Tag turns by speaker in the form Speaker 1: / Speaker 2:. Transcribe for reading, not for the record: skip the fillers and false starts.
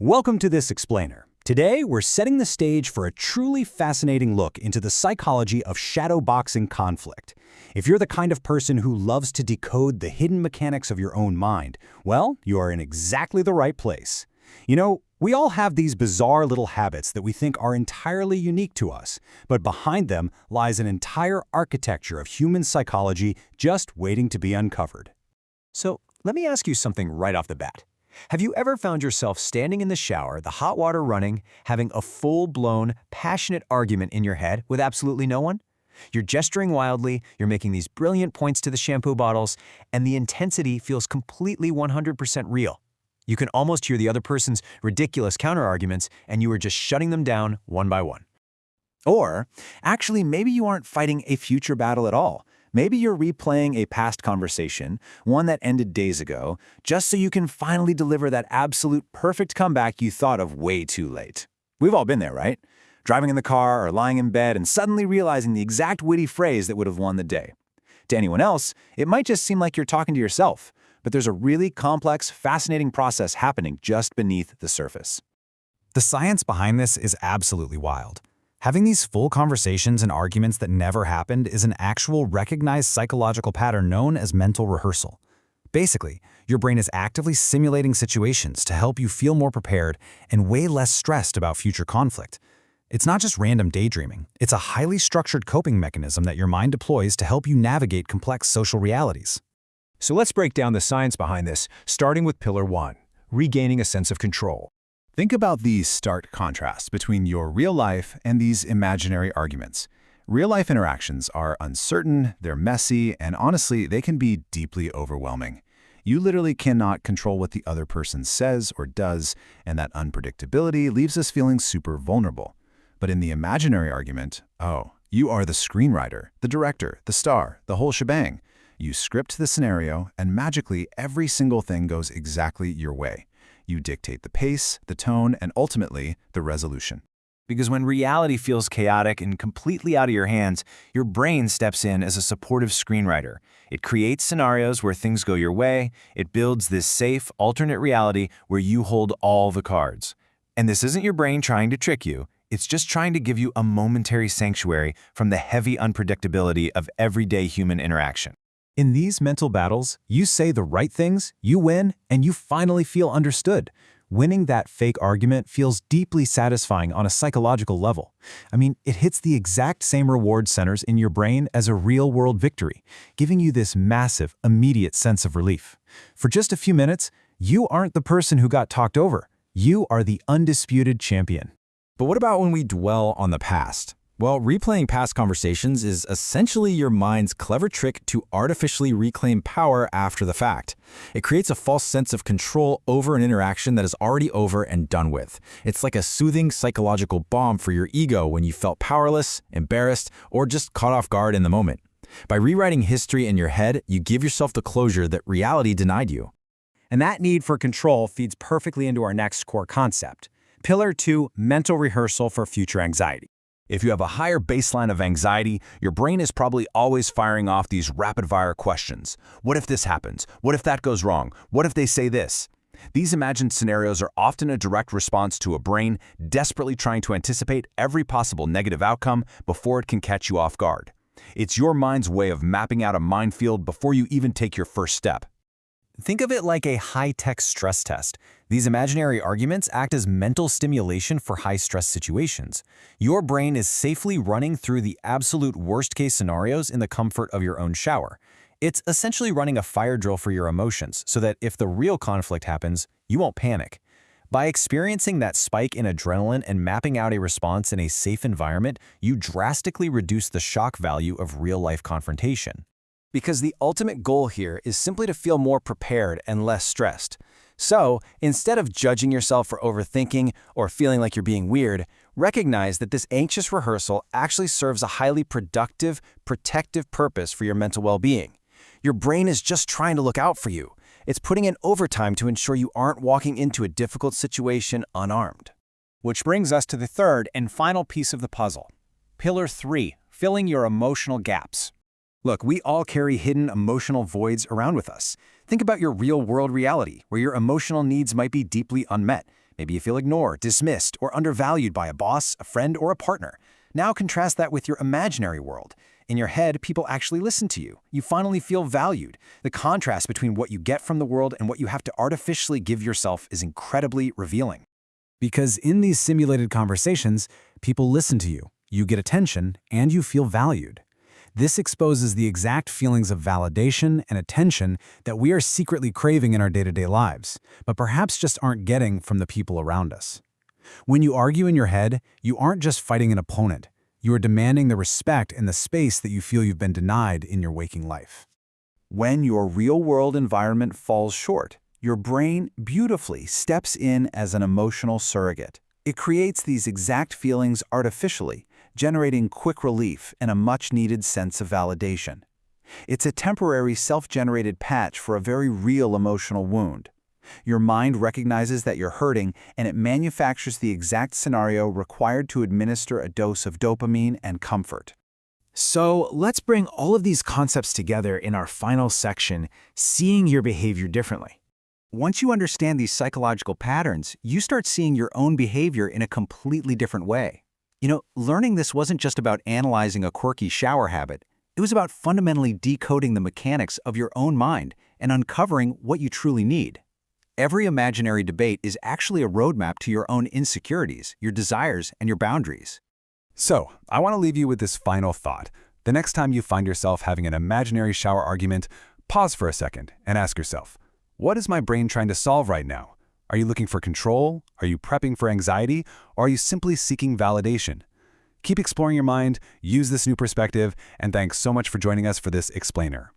Speaker 1: Welcome to This Explainer. Today, we're setting the stage for a truly fascinating look into the psychology of shadowboxing conflict. If you're the kind of person who loves to decode the hidden mechanics of your own mind, well, you are in exactly the right place. You know, we all have these bizarre little habits that we think are entirely unique to us, but behind them lies an entire architecture of human psychology just waiting to be uncovered.
Speaker 2: So, let me ask you something right off the bat. Have you ever found yourself standing in the shower, the hot water running, having a full-blown, passionate argument in your head with absolutely no one? You're gesturing wildly, you're making these brilliant points to the shampoo bottles, and the intensity feels completely 100% real. You can almost hear the other person's ridiculous counter-arguments, and you are just shutting them down one by one. Or, actually, maybe you aren't fighting a future battle at all. Maybe you're replaying a past conversation, one that ended days ago, just so you can finally deliver that absolute perfect comeback you thought of way too late. We've all been there, right? Driving in the car or lying in bed and suddenly realizing the exact witty phrase that would have won the day. To anyone else, it might just seem like you're talking to yourself, but there's a really complex, fascinating process happening just beneath the surface.
Speaker 3: The science behind this is absolutely wild. Having these full conversations and arguments that never happened is an actual recognized psychological pattern known as mental rehearsal. Basically, your brain is actively simulating situations to help you feel more prepared and way less stressed about future conflict. It's not just random daydreaming, it's a highly structured coping mechanism that your mind deploys to help you navigate complex social realities.
Speaker 2: So let's break down the science behind this, starting with Pillar 1, regaining a sense of control.
Speaker 4: Think about the stark contrast between your real life and these imaginary arguments. Real-life interactions are uncertain, they're messy, and honestly, they can be deeply overwhelming. You literally cannot control what the other person says or does, and that unpredictability leaves us feeling super vulnerable. But in the imaginary argument, you are the screenwriter, the director, the star, the whole shebang. You script the scenario, and magically, every single thing goes exactly your way. You dictate the pace, the tone, and ultimately, the resolution.
Speaker 2: Because when reality feels chaotic and completely out of your hands, your brain steps in as a supportive screenwriter. It creates scenarios where things go your way. It builds this safe, alternate reality where you hold all the cards. And this isn't your brain trying to trick you. It's just trying to give you a momentary sanctuary from the heavy unpredictability of everyday human interaction.
Speaker 3: In these mental battles, you say the right things, you win, and you finally feel understood. Winning that fake argument feels deeply satisfying on a psychological level. It hits the exact same reward centers in your brain as a real-world victory, giving you this massive, immediate sense of relief. For just a few minutes, you aren't the person who got talked over. You are the undisputed champion.
Speaker 5: But what about when we dwell on the past? Well, replaying past conversations is essentially your mind's clever trick to artificially reclaim power after the fact. It creates a false sense of control over an interaction that is already over and done with. It's like a soothing psychological balm for your ego when you felt powerless, embarrassed, or just caught off guard in the moment. By rewriting history in your head, you give yourself the closure that reality denied you.
Speaker 1: And that need for control feeds perfectly into our next core concept. Pillar 2, mental rehearsal for future anxiety.
Speaker 6: If you have a higher baseline of anxiety, your brain is probably always firing off these rapid-fire questions. What if this happens? What if that goes wrong? What if they say this? These imagined scenarios are often a direct response to a brain desperately trying to anticipate every possible negative outcome before it can catch you off guard. It's your mind's way of mapping out a minefield before you even take your first step.
Speaker 2: Think of it like a high-tech stress test. These imaginary arguments act as mental stimulation for high-stress situations. Your brain is safely running through the absolute worst-case scenarios in the comfort of your own shower. It's essentially running a fire drill for your emotions so that if the real conflict happens, you won't panic. By experiencing that spike in adrenaline and mapping out a response in a safe environment, you drastically reduce the shock value of real-life confrontation.
Speaker 1: Because the ultimate goal here is simply to feel more prepared and less stressed. So, instead of judging yourself for overthinking or feeling like you're being weird, recognize that this anxious rehearsal actually serves a highly productive, protective purpose for your mental well-being. Your brain is just trying to look out for you. It's putting in overtime to ensure you aren't walking into a difficult situation unarmed. Which brings us to the third and final piece of the puzzle. Pillar 3, filling your emotional gaps. Look, we all carry hidden emotional voids around with us. Think about your real-world reality, where your emotional needs might be deeply unmet. Maybe you feel ignored, dismissed, or undervalued by a boss, a friend, or a partner. Now contrast that with your imaginary world. In your head, people actually listen to you. You finally feel valued. The contrast between what you get from the world and what you have to artificially give yourself is incredibly revealing.
Speaker 3: Because in these simulated conversations, people listen to you, you get attention, and you feel valued. This exposes the exact feelings of validation and attention that we are secretly craving in our day-to-day lives, but perhaps just aren't getting from the people around us. When you argue in your head, you aren't just fighting an opponent. You are demanding the respect and the space that you feel you've been denied in your waking life.
Speaker 6: When your real-world environment falls short, your brain beautifully steps in as an emotional surrogate. It creates these exact feelings artificially, generating quick relief and a much-needed sense of validation. It's a temporary self-generated patch for a very real emotional wound. Your mind recognizes that you're hurting, and it manufactures the exact scenario required to administer a dose of dopamine and comfort.
Speaker 2: So let's bring all of these concepts together in our final section, seeing your behavior differently. Once you understand these psychological patterns, you start seeing your own behavior in a completely different way. Learning this wasn't just about analyzing a quirky shower habit. It was about fundamentally decoding the mechanics of your own mind and uncovering what you truly need. Every imaginary debate is actually a roadmap to your own insecurities, your desires, and your boundaries.
Speaker 4: So, I want to leave you with this final thought. The next time you find yourself having an imaginary shower argument, pause for a second and ask yourself, what is my brain trying to solve right now? Are you looking for control? Are you prepping for anxiety? Or are you simply seeking validation? Keep exploring your mind, use this new perspective, and thanks so much for joining us for this explainer.